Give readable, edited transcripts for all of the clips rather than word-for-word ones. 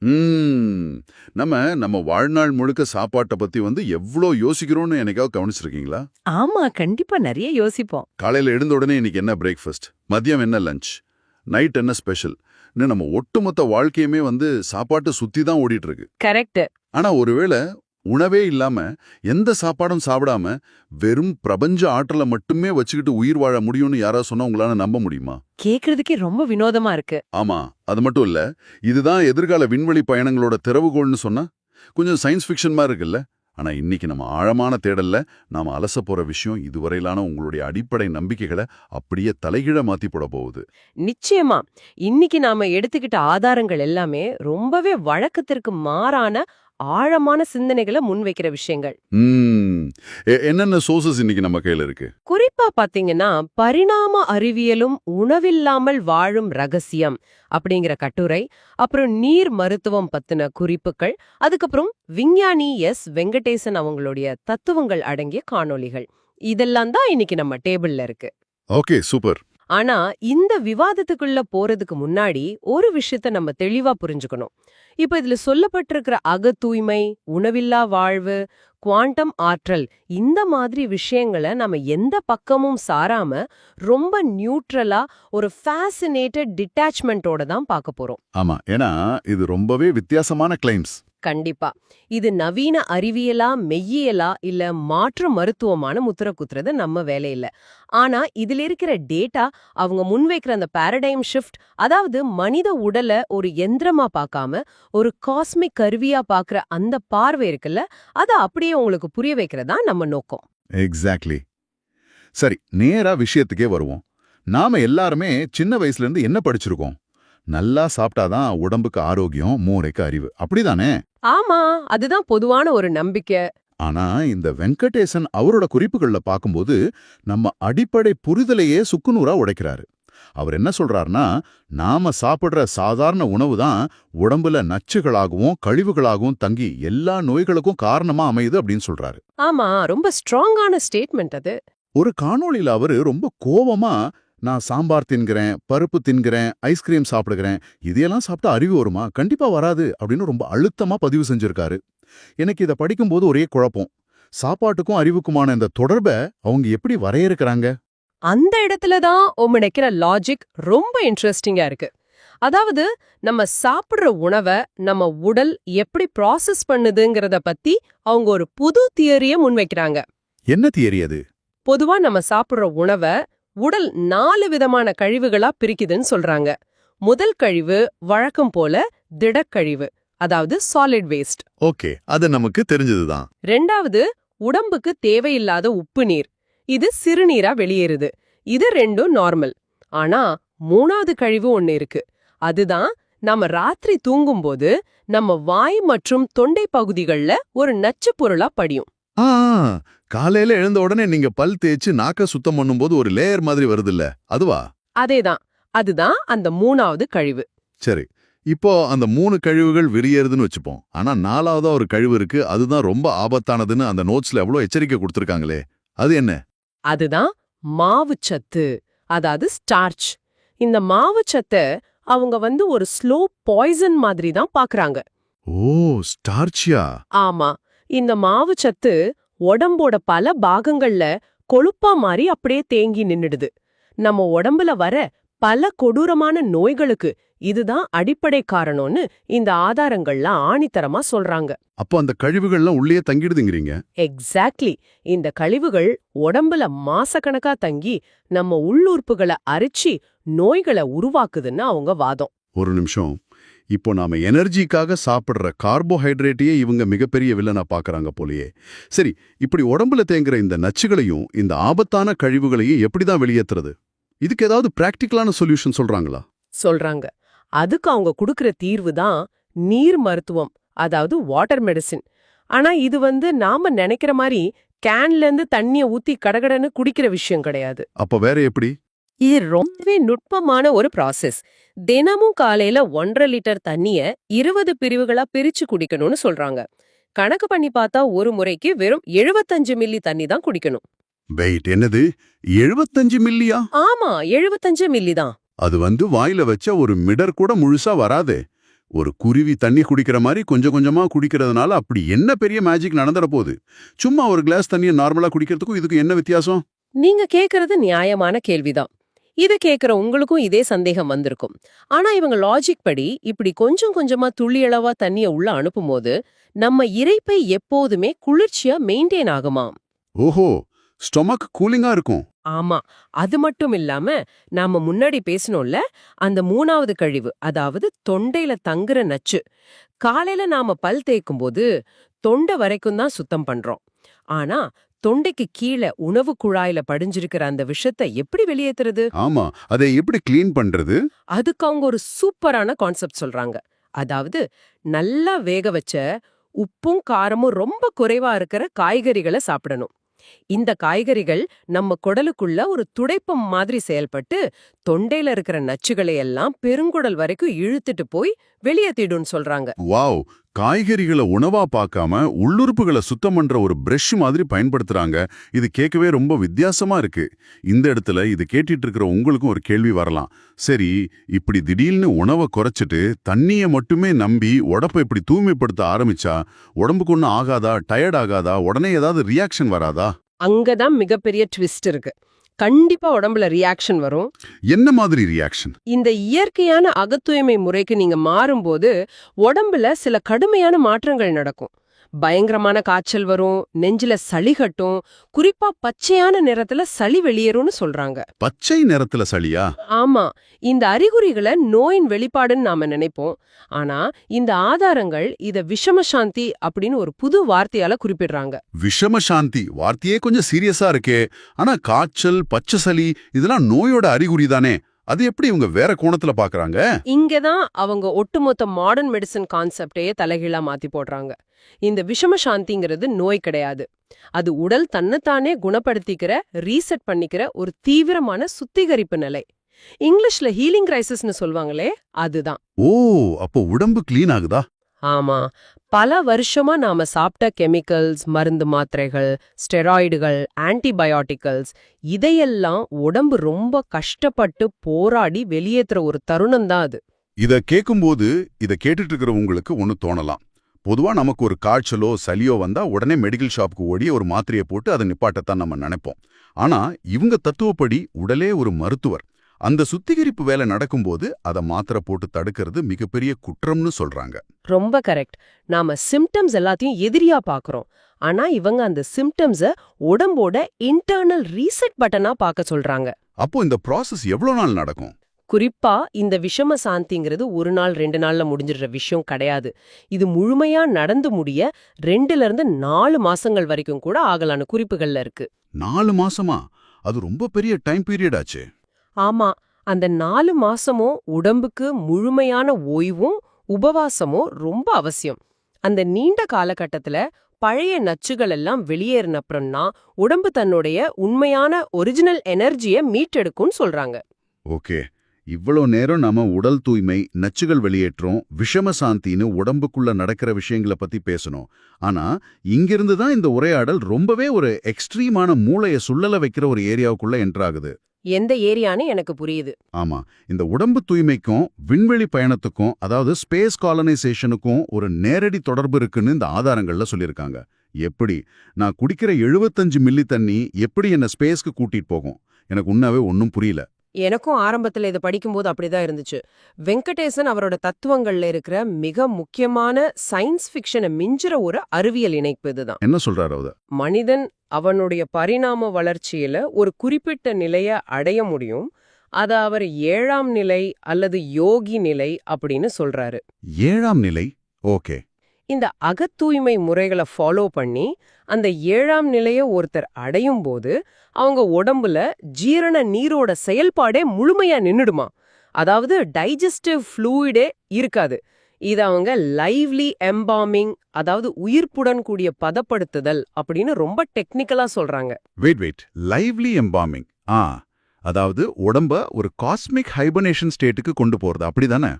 ம். நம்ம நம்ம வாழ்நாள் முழுக்க சாப்பாட்ட பத்தி எவ்ளோ யோசிக்கிறோம்னு என்னைக்காவது கவனிச்சிருக்கீங்களா? ஆமா, கண்டிப்பா நெறைய யோசிப்போம். காலையில எழுந்த உடனே இன்னைக்கு என்ன பிரேக்ஃபாஸ்ட்? மதியம் என்ன லஞ்ச்? நைட் என்ன ஸ்பெஷல்? நம்ம ஒட்டுமொத்த வாழ்க்கையுமே சாப்பாட்ட சுத்தி தான் ஓடிட்டு இருக்கு. கரெக்ட். ஆனா ஒருவேளை உணவே இல்லாம, எந்த சாப்பாடும் சாப்பிடாம, வெறும் பிரபஞ்ச ஆற்றல மட்டுமே வச்சுக்கிட்டு உயிர் வாழ முடியும்னு யாராவது சொன்னா உங்களால நம்ப முடியுமா? கேக்குறதுக்கே ரொம்ப வினோதமா இருக்கு. ஆமா, அது மட்டும் இல்ல. இதுதான் எதிர்கால விண்வெளி பயணங்களோட திறவுகோல்னு சொன்னா கொஞ்சம் சயின்ஸ் ஃபிக்ஷன் மாதிரி இருக்குல்ல? ஆனா இன்னைக்கு நம்ம ஆழமான தேடல்ல நாம அலச போற விஷயம் இதுவரையிலான உங்களுடைய அடிப்படை நம்பிக்கைகளை அப்படியே தலைகீழ மாத்தி போட போகுது. நிச்சயமா. இன்னைக்கு நாம எடுத்துக்கிட்ட ஆதாரங்கள் எல்லாமே ரொம்பவே வழக்கத்திற்கு மாறான ஆழமான சிந்தனைகளை முன்வைக்கிற விஷயங்கள். ம். என்னென்ன சோர்சஸ் இன்னைக்கு நம்ம கையில இருக்கு? குறிப்பா பாத்தீங்கன்னா, பரிணாம அறிவியலும் உணவில்லாமல் வாழும் ரகசியம் அப்படிங்கிற கட்டுரை, அப்புறம் நீர் மருத்துவம் பத்தின குறிப்புகள், அதுக்கப்புறம் விஞ்ஞானி வெங்கடேசன் அவங்களுடைய தத்துவங்கள் அடங்கிய காணொளிகள். இதெல்லாம் தான் இன்னைக்கு நம்ம டேபிள்ல இருக்கு. Okay, super. ஆனா இந்த விவாதத்துக்குள்ள போறதுக்கு முன்னாடி ஒரு விஷயத்த நம்ம தெளிவா புரிஞ்சுக்கணும். இப்ப இதுல சொல்லப்பட்டிருக்கிற தூய்மை, உணவில்லா வாழ்வு, குவாண்டம் ஆற்றல், இந்த மாதிரி விஷயங்களை நம்ம எந்த பக்கமும் சாராம ரொம்ப நியூட்ரலா ஒரு ஃபேசினேட்டட் டிட்டாச்மெண்டோட தான் பார்க்க போறோம். ஆமா, ஏன்னா இது ரொம்பவே வித்தியாசமான கிளைம்ஸ். கண்டிப்பா. இது நவீன அறிவியலா, மெய்யியலா, இல்ல மாற்று மருத்துவமான முத்திர குத்துறது நம்ம வேலை இல்ல. ஆனா இதுல இருக்கிற டேட்டா, அவங்க முன்வைக்கிற அந்த பாரடைம் ஷிஃப்ட், அதாவது மனித உடலை ஒரு எந்திரமா பார்க்காம ஒரு காஸ்மிக் கருவியா பார்க்கிற அந்த பார்வை இருக்குல்ல, அத அப்படியே உங்களுக்கு புரிய வைக்கிறதா நம்ம நோக்கம். எக்ஸாக்ட்லி. சரி, நேரா விஷயத்துக்கே வருவோம். நாம எல்லாருமே சின்ன வயசுல இருந்து என்ன படிச்சிருக்கோம்? நல்லா சாப்பிட்டாதான் உடம்புக்கு ஆரோக்கியம், மூளைக்கு அறிவு. அப்படிதானே? ஆமா, அதுதான் பொதுவான ஒரு நம்பிக்கை. ஆனா இந்த வெங்கடேசன் அவரோட குறிப்புகள்ல பார்க்கும்போது நம்ம அடிப்படை புரிதலையே சுக்குநூறா உடைக்கிறாரு. அவர் என்ன சொல்றாருன்னா, நாம சாப்பிடுற சாதாரண உணவு தான் உடம்புல நச்சுகளாகவும் கழிவுகளாகவும் தங்கி எல்லா நோய்களுக்கும் காரணமா அமையுது அப்படின்னு சொல்றாரு. ஆமா, ரொம்ப ஸ்ட்ராங்கான ஸ்டேட்மெண்ட் அது. ஒரு காணொளியில அவரு ரொம்ப கோவமா, நான் சாம்பார் தின்கிறேன், பருப்பு தின்கிறேன், ஐஸ்கிரீம் சாப்பிடுகிறேன், இதையெல்லாம் சாப்பிட்டா அறிவு வருமா? கண்டிப்பா வராது அப்படின்னு ரொம்ப அழுத்தமா பதிவு செஞ்சிருக்காரு. எனக்கு இதை படிக்கும்போது ஒரே குழப்பம். சாப்பாட்டுக்கும் அறிவுக்குமான இந்த தொடர்பை அவங்க எப்படி வரையறுக்கிறாங்க? அந்த இடத்துல தான் நினைக்கிற லாஜிக் ரொம்ப இன்ட்ரெஸ்டிங்கா இருக்கு. அதாவது நம்ம சாப்பிடுற உணவை நம்ம உடல் எப்படி ப்ராசஸ் பண்ணுதுங்கிறத பத்தி அவங்க ஒரு புது தியரிய முன்வைக்கிறாங்க. என்ன தியரி அது? பொதுவா நம்ம சாப்பிடுற உணவை உடல் 4 விதமான கழிவுகளா பிரிக்குதுன்னு சொல்றாங்க. முதல் கழிவு வழக்கம் போல திடக்கழிவு, அதாவது சாலிட் வேஸ்ட். ஓகே, அது நமக்கு தெரிஞ்சதுதான். ரெண்டாவது உடம்புக்கு தேவையில்லாத உப்பு நீர், இது சிறுநீரா வெளியேறுது. இது ரெண்டும் நார்மல். ஆனா மூணாவது கழிவு ஒண்ணு இருக்கு. அதுதான் நம்ம ராத்திரி தூங்கும்போது நம்ம வாய் மற்றும் தொண்டை பகுதிகள்ல ஒரு நச்சு பொருளா படியும். ஆ, காலையில எழுந்த உடனே நீங்க பல் தேய்ச்சு நாக்க சுத்தம் பண்ணும்போது ஒரு லேயர் மாதிரி வருதுல்ல, அதுவா? அதேதான். அதுதான் அந்த மூணாவது கழிவு. சரி, இப்போ அந்த 3 கழிவுகள் வெளியேறுதுன்னு வச்சுப்போம். ஆனா 4வதா ஒரு கழிவு இருக்கு, அதுதான் ரொம்ப ஆபத்தானதுன்னு அந்த நோட்ஸ்ல எவ்வளவு எச்சரிக்கை கொடுத்திருக்காங்களே, அது என்ன? அதுதான் மாவுச்சத்து, அதாவது ஸ்டார்ச். இந்த மாவுச்சத்தை அவங்க ஒரு ஸ்லோ பாய்சன் மாதிரி தான் பாக்குறாங்க. ஓ, ஸ்டார்ச்சியா? ஆமா, இந்த மாவுச்சத்து உடம்போட பல பாகங்கள்ல கொழுப்பா மாறி அப்படியே தேங்கி நின்னுடுது. நம்ம உடம்புல வர பல கொடூரமான நோய்களுக்கு இதுதான் அடிப்படை காரணம்னு இந்த ஆதாரங்கள்லாம் ஆணித்தரமா சொல்றாங்க. அப்போ அந்த கழிவுகள்லாம் உள்ளே தங்கிடுதுங்கிறீங்க? எக்ஸாக்ட்லி. இந்த கழிவுகள் உடம்புல மாசக்கணக்கா தங்கி நம்ம உள்ளுறுப்புகளை அரிச்சு நோய்களை உருவாக்குதுன்னு அவங்க வாதம். ஒரு நிமிஷம். இப்போ நாம எனர்ஜிக்காக சாப்பிடுற கார்போஹைட்ரேட்டையே இவங்க மிகப்பெரிய வில்லனா பாக்குறாங்க போலயே. சரி, இப்படி உடம்புல தேங்குற இந்த நச்சுகளையும் இந்த ஆபத்தான கழிவுகளையும் எப்படிதான் வெளியேத்துறது? இதுக்கு ஏதாவது பிராக்டிக்கலான சொல்யூஷன் சொல்றாங்களா? சொல்றாங்க. அதுக்கு அவங்க குடுக்கிற தீர்வு தான் நீர் மருத்துவம், அதாவது வாட்டர் மெடிசின். ஆனா இது நாம நினைக்கிற மாதிரி கேன்ல இருந்து தண்ணிய ஊத்தி கடகடன்னு குடிக்கிற விஷயம் கிடையாது. அப்ப வேற எப்படி? இது ரொம்பவே நுட்பமான ஒரு ப்ராசஸ். தினமும் காலையில 1.5 லிட்டர் தண்ணிய 20 பிரிவுகளா பிரிச்சு குடிக்கணும்னு சொல்றாங்க. கணக்கு பண்ணி பார்த்தா ஒரு முறைக்கு வெறும் 75 மில்லி தண்ணி தான் குடிக்கணும். வெயிட், என்னது? 75 மில்லியா? ஆமா, 75 மில்லி தான். அது வாயில வச்ச ஒரு மிடர் கூட முழுசா வராதே. ஒரு குருவி தண்ணி குடிக்கிற மாதிரி கொஞ்சம் கொஞ்சமா குடிக்கிறதுனால அப்படி என்ன பெரிய மேஜிக் நடந்துற போகுது? சும்மா ஒரு கிளாஸ் தண்ணியை நார்மலா குடிக்கிறதுக்கும் இதுக்கு என்ன வித்தியாசம்? நீங்க கேக்குறது நியாயமான கேள்விதான். இது கேக்குற உங்களுக்கும் இதே சந்தேகம் வந்திருக்கும். ஆனா இவங்க லாஜிக் படி இப்படி கொஞ்சம் கொஞ்சமா துள்ளியளவா தண்ணிய உள்ள அனுப்பும்போது நம்ம இரைப்பை எப்போதுமே குளிர்ச்சியா மெயின்டைன் ஆகுமாம். ஓஹோ, ஸ்டொமக் கூலிங்கா இருக்கும். ஆமா. அது மட்டும் இல்லாம நாம முன்னாடி பேசணும்ல, அந்த 3வது கழிவு, அதாவது தொண்டையில தங்குற நச்சு. காலையில நாம பல் தேய்க்கும்போது தொண்டை வரைக்கும் தான் சுத்தம் பண்றோம். ஆனா தொண்டைக்கு கீழே உணவு குழாயில படிஞ்சிருக்கிற அந்த விஷத்தை எப்படி வெளியேத்துறது? ஆமா, அதை எப்படி க்ளீன் பண்றது? அதுக்கு அவங்க ஒரு சூப்பரான கான்செப்ட் சொல்றாங்க. அதாவது நல்லா வேக வச்ச உப்பும் காரமும் ரொம்ப குறைவா இருக்கிற காய்கறிகளை சாப்பிடணும். இந்த காய்கறிகள் நம்ம குடலுக்குள்ள ஒரு துடைப்பம் மாதிரி செயல்பட்டு தொண்டையில இருக்கிற நச்சுகளை எல்லாம் பெருங்குடல் வரைக்கும் இழுத்துட்டு போய் வெளியேத்திடும்னு சொல்றாங்க. வாவ், காய்கறிகளை உணவா பார்க்காம உள்ளுறுப்புகளை சுத்தம் பண்ற ஒரு பிரஷ் மாதிரி பயன்படுத்துறாங்க. இது கேட்கவே ரொம்ப வித்தியாசமா இருக்கு. இந்த இடத்துல இது கேட்டுட்டு இருக்கிற உங்களுக்கும் ஒரு கேள்வி வரலாம். சரி, இப்படி திடீர்னு உணவை குறைச்சிட்டு தண்ணியை மட்டுமே நம்பி உடம்பை இப்படி தூய்மைப்படுத்த ஆரம்பிச்சா உடம்புக்கு ஒன்றும் ஆகாதா, டயர்ட் ஆகாதா, உடனே ஏதாவது ரியாக்ஷன் வராதா? அங்கதான் மிகப்பெரிய ட்விஸ்ட் இருக்கு. கண்டிப்பா உடம்புல ரியாக்ஷன் வரும். என்ன மாதிரி ரியாக்ஷன்? இந்த இயற்கையான அகத்தூய்மை முறைக்கு நீங்க மாறும்போது உடம்புல சில கடுமையான மாற்றங்கள் நடக்கும். பயங்கரமான காய்ச்சல் வரும், நெஞ்சில சளி கட்டும், குறிப்பா பச்சையான நிறத்துல சளி வெளியேறும்னு சொல்றாங்க. பச்சை நிறத்துல சளியா? ஆமா, இந்த அறிகுறிகளை நோயின் வெளிப்பாடுன்னு நாம நினைப்போம். ஆனா இந்த ஆதாரங்கள் இத விஷமசாந்தி அப்படின்னு ஒரு புது வார்த்தையால குறிப்பிடுறாங்க. விஷமசாந்தி வார்த்தையே கொஞ்சம் சீரியஸா இருக்கே. ஆனா காய்ச்சல், பச்சை சளி இதெல்லாம் நோயோட அறிகுறி தானே. அது எப்படி இவங்க வேற கோணத்துல பாக்குறாங்க? இங்கதான் அவங்க ஒட்டுமொத்த மாடர்ன் மெடிசன் கான்செப்டையே தலைகீழா மாத்தி போடுறாங்க. இந்த விஷமசாந்திங்கிறது நோய் கிடையாது. அது உடல் தன்னைத்தானே குணப்படுத்திக்கிற, ரீசெட் பண்ணிக்கிற ஒரு தீவிரமான சுத்திகரிப்பு நிலை. இங்கிலீஷ்ல ஹீலிங் கிரைசிஸ்னு சொல்வாங்களே, அதுதான். ஓ, அப்போ உடம்பு கிளீன் ஆகுதா? ஆமா. பல வருஷமா நாம சாப்பிட்ட கெமிக்கல்ஸ், மருந்து மாத்திரைகள், ஸ்டெராய்டுகள், ஆன்டிபயோட்டிக்கல்ஸ் இதையெல்லாம் உடம்பு ரொம்ப கஷ்டப்பட்டு போராடி வெளியேற்றுற ஒரு தருணம் தான் அது. இத கேட்கும்போது இத கேட்டுட்டு இருக்கிற உங்களுக்கு ஒன்னு தோணலாம். பொதுவா நமக்கு ஒரு காய்ச்சலோ சளியோ வந்தா உடனே மெடிக்கல் ஷாப்புக்கு ஓடி ஒரு மாத்திரையை போட்டு அதை நிப்பாட்டத்தான் நம்ம நினைப்போம். ஆனா இவங்க தத்துவப்படி உடலே ஒரு மருத்துவர். அந்த சுத்திகரிப்பு வேலை நடக்கும்போது அதை மாத்திரை போட்டு தடுக்கிறது மிகப்பெரிய குற்றம்னு சொல்றாங்க. ரொம்ப கரெக்ட். நாம சிம்டம்ஸ் எல்லாத்தையும் எதிரியா பாக்குறோம். ஆனா இவங்க அந்த சிம்டம்ஸ உடம்போட இன்டர்னல் ரீசெட் பட்டனா பார்க்க சொல்றாங்க. அப்போ இந்த ப்ராசஸ் எவ்வளவு நாள் நடக்கும்? குறிப்பா இந்த விஷம சாந்திங்கிறது 1 நாள் 2 நாள்ல முடிஞ்சிடுற விஷயம் கிடையாது. இது முழுமையா நடந்து முடிய 2ல இருந்து 4 மாசங்கள் வரைக்கும் கூட ஆகலான குறிப்புகள்ல இருக்கு. 4 மாசமா? அது ரொம்ப பெரிய டைம் பீரியட் ஆச்சு. ஆமா, அந்த 4 மாசமும் உடம்புக்கு முழுமையான ஓய்வும் உபவாசமும் ரொம்ப அவசியம். அந்த நீண்ட காலகட்டத்துல பழைய நச்சுகள் எல்லாம் வெளியேறினப்புறம்னா உடம்பு தன்னுடைய உண்மையான ஒரிஜினல் எனர்ஜியை மீட்டெடுக்கும்னு சொல்றாங்க. ஓகே, இவ்வளோ நேரம் நாம உடல் தூய்மை, நச்சுகள் வெளியேற்றம், விஷமசாந்தின்னு உடம்புக்குள்ள நடக்கிற விஷயங்களை பத்தி பேசணும். ஆனா இங்கிருந்து தான் இந்த உரையாடல் ரொம்பவே ஒரு எக்ஸ்ட்ரீமான மூளைய சுள்ளல வைக்கிற ஒரு ஏரியாவுக்குள்ள என்ட்ராகுது. எந்த ஏரியான்னு எனக்கு புரியுது. ஆமா, இந்த உடம்பு தூய்மைக்கும் விண்வெளி பயணத்துக்கும், அதாவது ஸ்பேஸ் காலனைசேஷனுக்கும் ஒரு நேரடி தொடர்பு இருக்குன்னு இந்த ஆதாரங்கள்ல சொல்லியிருக்காங்க. எப்படி? நான் குடிக்கிற 75 மில்லி தண்ணி எப்படி என்ன ஸ்பேஸ்க்கு கூட்டிட்டு போகும்? எனக்கு உண்மையாவே ஒன்னும் புரியல. எனக்கும் ஆரம்பத்துல இதை படிக்கும்போது அப்படிதான் இருந்துச்சு. வெங்கடேசன் அவரோட தத்துவங்கள்ல இருக்கிற மிக முக்கியமான சயின்ஸ் ஃபிக்ஷனை மிஞ்சுற ஒரு அறிவியல் இணைப்பு இதுதான். என்ன சொல்றாரு அவரு? மனிதன் அவனுடைய பரிணாம வளர்ச்சியில ஒரு குறிப்பிட்ட நிலைய அடைய முடியும். அத அவர் 7ஆம் நிலை அல்லது யோகி நிலை அப்படின்னு சொல்றாரு. 7ஆம் நிலை? ஓகே. இந்த அகத்தூய்மை முறைகளை ஃபாலோ பண்ணி அந்த 7ஆம் நிலைய ஒருத்தர் அடையும் போது அவங்க உடம்புல ஜீரண நீரோட செயல்பாடே முழுமையா நின்னுடுமா. அதாவது டைஜஸ்டிவ் ஃப்ளூயிடே இருக்காது. இது அவங்க லைவ்லி எம்பாமிங், அதாவது உயிர்ப்புடன் கூடிய பதப்படுத்துதல் அப்படின்னு ரொம்ப டெக்னிக்கலா சொல்றாங்க. Wait, lively embalming. அதாவது உடம்ப ஒரு காஸ்மிக் ஹைபர்னேஷன் ஸ்டேட்டுக்கு கொண்டு போறது, அப்படிதானே?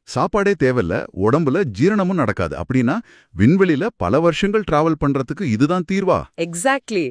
சாப்பாடே தேவையில்ல, உடம்புல ஜீரணமும் நடக்காது அப்படின்னா விண்வெளியில பல வருஷங்கள் டிராவல் பண்றதுக்கு இதுதான் தீர்வா? எக்ஸாக்ட்லி.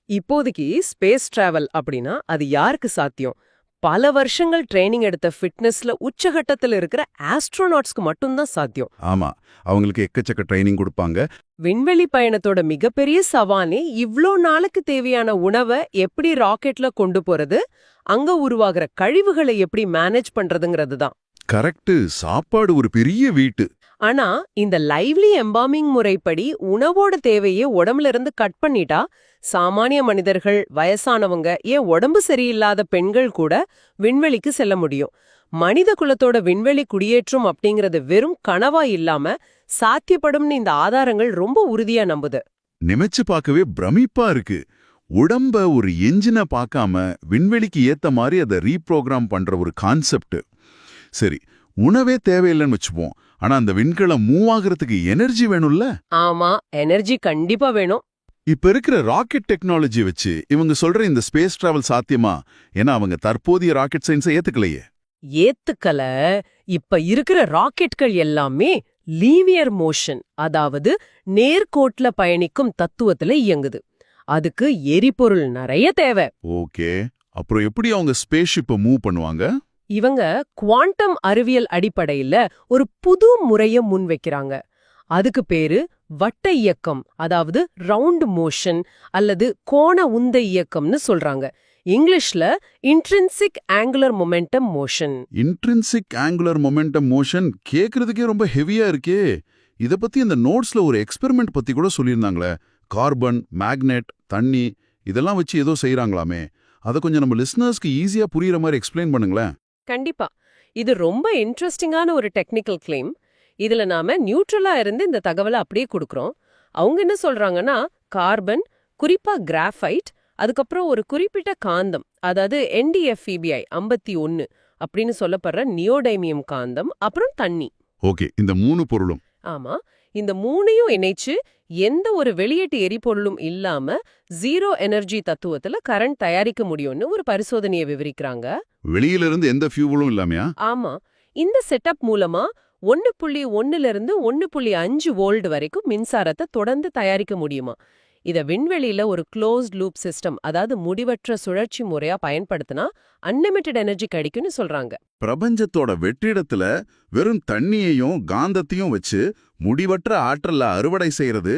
இப்போதைக்கு ஸ்பேஸ் டிராவல் அப்படின்னா அது யாருக்கு சாத்தியம்? பல வருஷங்கள் ட்ரைனிங் எடுத்த ஃபிட்னஸ்ல உச்சகட்டத்துல இருக்கிற ஆஸ்ட்ரோநாட்ஸ்க்கு மட்டும்தான் சாத்தியம். ஆமா, அவங்களுக்கு எக்கச்சக்க ட்ரைனிங் கொடுப்பாங்க. விண்வெளி பயணத்தோட மிகப்பெரிய சவாலே இவ்ளோ நாளுக்கு தேவையான உணவை எப்படி ராக்கெட்ல கொண்டு போறது, அங்க உருவாகிற கழிவுகளை எப்படி மேனேஜ் பண்றதுங்கிறது தான். கரெக்ட், சாப்பாடு ஒரு பெரிய வீட்டு. ஆனா இந்த லைவ்லி எம்பாமிங் முறைப்படி உணவோட தேவையை உடம்புல இருந்து கட் பண்ணிட்டா சாமானிய மனிதர்கள், வயசானவங்க, ஏன் உடம்பு சரியில்லாத பெண்கள் கூட விண்வெளிக்கு செல்ல முடியும். மனித குலத்தோட விண்வெளி குடியேற்றம் அப்படிங்கறது வெறும் கனவா இல்லாம சாத்தியப்படும்னு இந்த ஆதாரங்கள் ரொம்ப உறுதியா நம்புது. நினைச்சு பார்க்கவே பிரமிப்பா இருக்கு. உடம்ப ஒரு என்ஜினை பார்க்காம விண்வெளிக்கு ஏத்த மாதிரி அதை ரீப்ரோகிராம் பண்ற ஒரு கான்செப்ட். சரி, உணவே தேவையில்லைன்னு வச்சுப்போம். ஆனா அந்த விண்கலம் மூவ் ஆகுறதுக்கு எனர்ஜி வேணும்ல? ஆமா, எனர்ஜி கண்டிப்பா வேணும். இப்ப இருக்கிற ராக்கெட் டெக்னாலஜி வச்சு இவங்க சொல்ற இந்த ஸ்பேஸ் டிராவல் சாத்தியமா? ஏன்னா அவங்க தற்போதைய ராக்கெட் சயின்ஸை ஏத்துக்கலையே. ஏத்துக்கல. இப்ப இருக்கிற ராக்கெட்கள் எல்லாமே லீனியர் மோஷன், அதாவது நேர்கோட்ல பயணிக்கும் தத்துவத்துல இயங்குது. அதுக்கு எரிபொருள் நிறைய தேவை. ஓகே, அப்புறம் எப்படி அவங்க ஸ்பேஸ்ஷிப்பை மூவ் பண்ணுவாங்க? இவங்க குவாண்டம் அறிவியல் அடிப்படையில ஒரு புது முறைய முன்வைக்கிறாங்க. அதுக்கு பேரு வட்ட இயக்கம், அதாவது ரவுண்ட் மோஷன் அல்லது கோண உந்த இயக்கம்னு சொல்றாங்க. இங்கிலீஷ்ல intrinsic angular momentum motion. Intrinsic angular momentum motion கேக்குறதுக்கே ரொம்ப ஹெவியா இருக்கே. இத பத்தி இந்த நோட்ஸ்ல ஒரு எக்ஸ்பெரிமெண்ட் பத்தி கூட சொல்லியிருந்தாங்களே. கார்பன், மேக்னெட், தண்ணி இதெல்லாம் வச்சு ஏதோ செய்யறாங்களாமே. அதை கொஞ்சம் நம்ம லிசனர்ஸ்க்கு ஈஸியா புரியுற மாதிரி எக்ஸ்பிளைன் பண்ணுங்களேன். கண்டிப்பா. இது ரொம்ப இன்ட்ரெஸ்டிங்கான ஒரு டெக்னிக்கல் கிளைம். இதுல நாம நியூட்ரலா இருந்து இந்த தகவலை அப்படியே கொடுக்கறோம். அவங்க என்ன சொல்றாங்கன்னா, கார்பன், குறிப்பா கிராஃபைட், அதுக்கப்புறம் ஒரு குறிப்பிட்ட காந்தம், அதாவது NdFeBi 51 அப்படின்னு சொல்லப்படுற நியோடைமியம் காந்தம், அப்புறம் தண்ணி. ஓகே, இந்த 3 பொருளும். ஆமா, இந்த 3ஐயும் இணைச்சு எந்த ஒரு வெளியீட்டு எரிபொருளும் இல்லாம ஜீரோ எனர்ஜி தத்துவத்துல கரண்ட் தயாரிக்க முடியும்னு ஒரு பரிசோதனையை விவரிக்கிறாங்க. வெளியிலிருந்து எந்த ஃபியூவலும் இல்லாமையா? ஆமா, இந்த செட்டப் மூலமா 1.1 1.5 வோல்ட் வரைக்கும் மின்சாரத்தை தொடர்ந்து தயாரிக்க முடியுமா. இத விண்வெளியில ஒரு க்ளோஸ்ட் லூப் சிஸ்டம், அதாவது முடிவற்ற சுழற்சி முறையா பயன்படுத்தினா அன்லிமிட்டெட் எனர்ஜி கிடைக்கும்னு சொல்றாங்க. பிரபஞ்சத்தோட வெற்றிடத்துல வெறும் தண்ணியையும் காந்தத்தையும் வச்சு முடிவற்ற ஆற்றல்ல அறுவடை செய்யறது,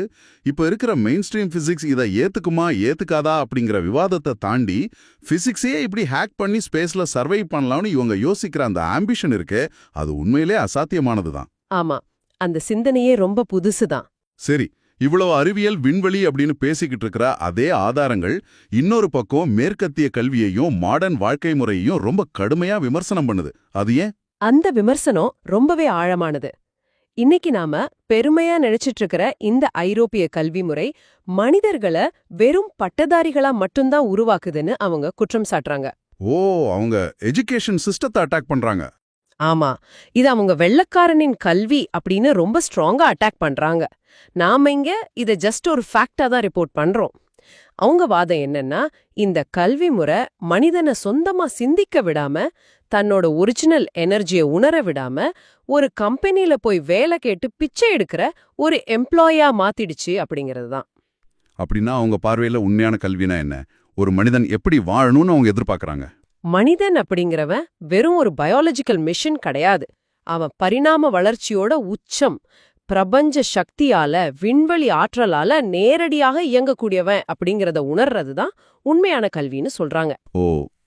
இப்ப இருக்கிற மெயின் ஸ்ட்ரீம் பிசிக்ஸ் இதை ஏத்துக்குமா ஏத்துக்காதா அப்படிங்கிற விவாதத்தை தாண்டி பிசிக்ஸே இப்படி ஹேக் பண்ணி ஸ்பேஸ்ல சர்வை பண்ணலாம்னு இவங்க யோசிக்கிற அந்த ஆம்பிஷன் இருக்கு, அது உண்மையிலே அசாத்தியமானதுதான். ஆமா, அந்த சிந்தனையே ரொம்ப புதுசுதான். சரி, இவ்வளவு அறிவியல் விண்வெளி அப்படின்னு பேசிக்கிட்டு இருக்கிற அதே ஆதாரங்கள் இன்னொரு பக்கம் மேற்கத்திய கல்வியையும் மாடர்ன் வாழ்க்கை முறையையும் ரொம்ப கடுமையா விமர்சனம் பண்ணுது. அது ஏன்? அந்த விமர்சனம் ரொம்பவே ஆழமானது. இன்னைக்கு நாம பெருமையா நினைச்சிட்டு இருக்கிற இந்த ஐரோப்பிய கல்வி முறை மனிதர்களை வெறும் பட்டதாரிகளா மட்டும்தான் உருவாக்குதுன்னு அவங்க குற்றம் சாட்டுறாங்க. ஓ, அவங்க எஜுகேஷன் சிஸ்டத்தை அட்டாக் பண்றாங்க. ஆமா, இது அவங்க வெள்ளக்காரனின் கல்வி அப்படின்னு ரொம்ப ஸ்ட்ராங்கா அட்டாக் பண்றாங்க. நாம இங்க இத ஜஸ்ட் ஒரு ஃபேக்டா தான் ரிப்போர்ட் பண்றோம். அவங்க வாதம் என்னன்னா, இந்த கல்வி முறை மனிதனை சொந்தமா சிந்திக்க விடாம, தன்னோட ஒரிஜினல் எனர்ஜியை உணர விடாம, ஒரு கம்பெனில போய் வேலை கேட்டு பிச்சை எடுக்கிற ஒரு எம்ப்ளாயா மாத்திடுச்சு அப்படிங்கிறது தான். அப்படின்னா அவங்க பார்வையில உண்மையான கல்வினா என்ன? ஒரு மனிதன் எப்படி வாழணும்னு அவங்க எதிர்பார்க்கறாங்க. மனிதன் அப்படிங்கிறவன் வெறும் ஒரு பயாலஜிக்கல் மிஷின் கிடையாது. அவன் பரிணாம வளர்ச்சியோட உச்சம். பிரபஞ்ச சக்தியால, விண்வெளி ஆற்றலால நேரடியாக இயங்கக்கூடியவன் அப்படிங்கறத உணர்றதுதான் உண்மையான கல்வின்னு சொல்றாங்க. ஓ,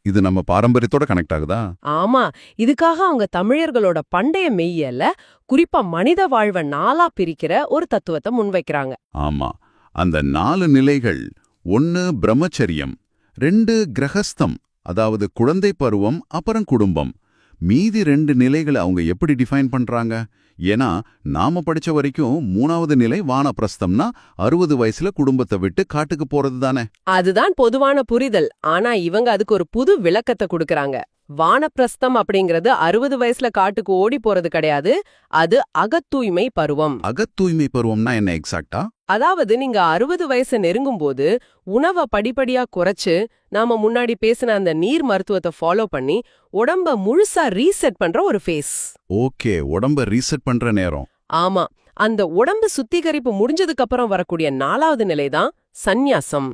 இது நம்ம பாரம்பரியத்தோட கனெக்ட் ஆகுதா? ஆமா, இதுக்காக அவங்க தமிழர்களோட பண்டைய மெய்யல்ல, குறிப்பா மனித வாழ்வை 4ஆ பிரிக்கிற ஒரு தத்துவத்தை முன்வைக்கிறாங்க. ஆமா, அந்த 4 நிலைகள். 1 பிரம்மச்சரியம், 2 கிரகஸ்தம், அதாவது குழந்தை பருவம், அப்புறம் குடும்பம். மீதி 2 நிலைகளை அவங்க எப்படி டிஃபைன் பண்றாங்க? ஏன்னா நாம படிச்ச வரைக்கும் 3வது நிலை வானப்பிரஸ்தம்னா 60 வயசுல குடும்பத்தை விட்டு காட்டுக்கு போறது தானே. அதுதான் பொதுவான புரிதல். ஆனா இவங்க அதுக்கு ஒரு புது விளக்கத்தை கொடுக்கறாங்க. வானப்பிரஸ்தம் அப்படிங்கிறது 60 வயசுல காட்டுக்கு ஓடி போறது கிடையாது. அது அகத்தூய்மை பருவம். அகத்தூய்மை பருவம்னா என்ன எக்ஸாக்ட்டா? அதாவது நீங்க 60 வயசு நெருங்கும் போது உணவை படிப்படியா குறைச்சு, நாம முன்னாடி பேசின அந்த நீர் மருத்துவத்தை ஃபாலோ பண்ணி உடம்ப முழுசா ரீசெட் பண்ற ஒரு ஃபேஸ். ஓகே, உடம்ப ரீசெட் பண்ற நேரம். ஆமா, அந்த உடம்பு சுத்திகரிப்பு முடிஞ்சதுக்கு அப்புறம் வரக்கூடிய 4வது நிலைதான் சந்நியாசம்.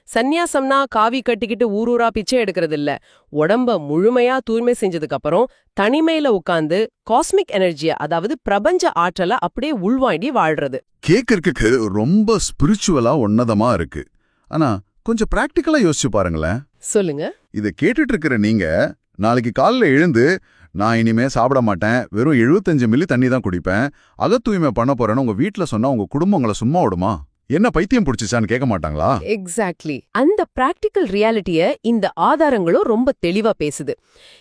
சந்நியாசம்னா காவி கட்டிக்கிட்டு ஊரூரா பிச்சை எடுக்கிறது இல்ல. உடம்ப முழுமையா தூய்மை செஞ்சதுக்கு அப்புறம் தனிமையில உட்கார்ந்து காஸ்மிக் எனர்ஜிய, அதாவது பிரபஞ்ச ஆற்றலை அப்படியே உள்வாங்கி வாழ்றது. கேக்கறதுக்கு ரொம்ப ஸ்பிரிச்சுவலா உன்னதமா இருக்கு. ஆனா கொஞ்சம் பிராக்டிக்கலா யோசிச்சு பாருங்களேன். சொல்லுங்க. இதை கேட்டுட்டு இருக்கிற நீங்க நாளைக்கு காலைல எழுந்து நான் இனிமே சாப்பிட மாட்டேன், வெறும் 75 மில்லி தண்ணி தான் குடிப்பேன், அகத்தூய்மை பண்ண போறேன்னு உங்க வீட்ல சொன்னா உங்க குடும்பம் உங்களை சும்மா விடுமா? என்ன பைத்தியம் பிடிச்சிச்சான்னு கேட்க மாட்டாங்களா? எக்ஸாக்ட்லி. அந்த பிராக்டிக்கல் ரியாலிட்டிய இந்த ஆதாரங்களும் ரொம்ப தெளிவா பேசுது.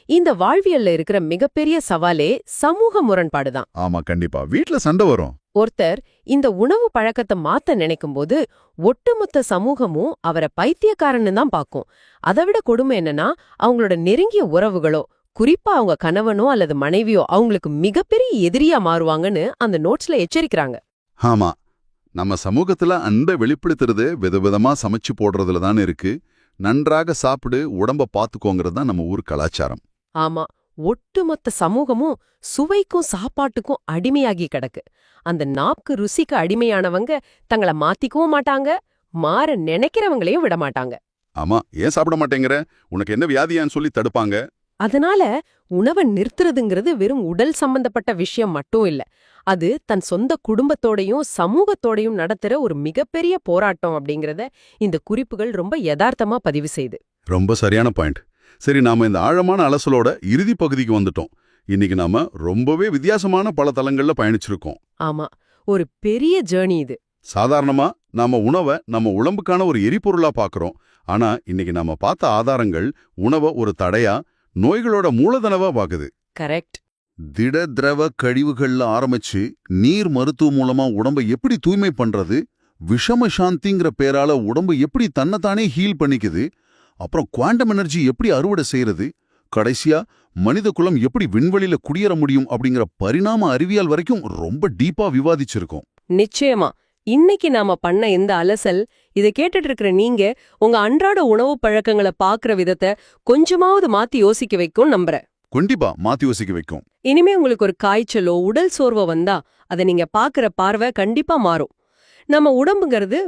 இந்த வாழ்வியல்ல இருக்கிற மிகப்பெரிய சவாலே சமூக முரண்பாடு தான். ஆமா, கண்டிப்பா வீட்ல சண்டை வரும். ஒருத்தர் இந்த உணவு பழக்கத்தை மாத்த நினைக்கும்போது ஒட்டுமொத்த சமூகமும் அவரை பைத்தியக்காரன்னு தான் பாக்கும். அதை விட கொடுமை என்னன்னா, அவங்களோட நெருங்கிய உறவுகளோ, குறிப்பா அவங்க கணவனோ அல்லது மனைவியோ அவங்களுக்கு மிகப்பெரிய எதிரியா மாறுவாங்கன்னு அந்த நோட்ஸ்ல எச்சரிக்கிறாங்க. ஆமா, நம்ம சமூகத்துல அன்பை வெளிப்படுத்துறது விதவிதமா சமைச்சு போடுறதுல தான் இருக்கு. நன்றாக சாப்பிடு, உடம்ப பாத்துக்கோங்கிறது தான் நம்ம ஊர் கலாச்சாரம். ஆமா, ஒட்டுமொத்த சமூகமும் சுவைக்கும் சாப்பாட்டுக்கும் அடிமையாகி கிடக்கு. அந்த நாக்கு ருசிக்கு அடிமையானவங்க தங்கள மாத்திக்கவும் மாட்டாங்க, மாற நினைக்கிறவங்களையும் விட மாட்டாங்க. ஆமா, ஏன் சாப்பிட மாட்டேங்கிற, உனக்கு என்ன வியாதியான்னு சொல்லி தடுப்பாங்க. அதனால உணவை நிறுத்துறதுங்கிறது வெறும் உடல் சம்பந்தப்பட்ட விஷயம் மட்டும் இல்ல. அது தன் சொந்த குடும்பத்தோடையும் சமூகத்தோடையும் நடத்துற ஒரு மிகப்பெரிய போராட்டம் அப்படிங்கறத இந்த குறிப்புகள் ரொம்ப யதார்த்தமா பதிவு செய்யுது. ரொம்ப சரியான பாயிண்ட். சரி, நாம இந்த ஆழமான அலசலோட இறுதி பகுதிக்கு வந்துட்டோம். இன்னைக்கு நாம ரொம்பவே வித்தியாசமான பல தளங்கள்ல பயணிச்சிருக்கோம். ஆமா, ஒரு பெரிய ஜேர்னி இது. சாதாரணமா நாம உணவை நம்ம உடம்புக்கான ஒரு எரிபொருளா பாக்குறோம். ஆனா இன்னைக்கு நாம பார்த்த ஆதாரங்கள் உணவை ஒரு தடையா, நோய்களோட மூலதனவா பாக்குது. கரெக்ட். திட திரவ கழிவுகள்ல ஆரம்பிச்சு நீர் மருத்துவம் மூலமா உடம்பை எப்படி தூய்மை பண்றது, விஷம சாந்திங்கிற பேரால உடம்பு எப்படி தன்னைத்தானே ஹீல் பண்ணிக்குது, அப்புறம் குவாண்டம் எனர்ஜி எப்படி அறுவடை செய்யறது, கடைசியா மனித குலம் எப்படி விண்வெளியில குடியேற முடியும் அப்படிங்கிற பரிணாம அறிவியல் வரைக்கும் ரொம்ப டீப்பா விவாதிச்சிருக்கோம். நிச்சயமா. இன்னைக்கு நாம பண்ண இந்த அலசல், இதை கேட்டுட்டு இருக்கிற நீங்க உங்க அன்றாட உணவு பழக்கங்களை பாக்குற விதத்தை கொஞ்சமாவது மாத்தி யோசிக்க வைக்கும் நம்புறேன். கண்டிப்பா மாத்தி யோசிக்க வைக்கும். இனிமே உங்களுக்கு ஒரு காய்ச்சலோ உடல் சோர்வோ வந்தா அதை நீங்க பாக்குற பார்வை கண்டிப்பா மாறும். நம்ம உடம்புங்கிறது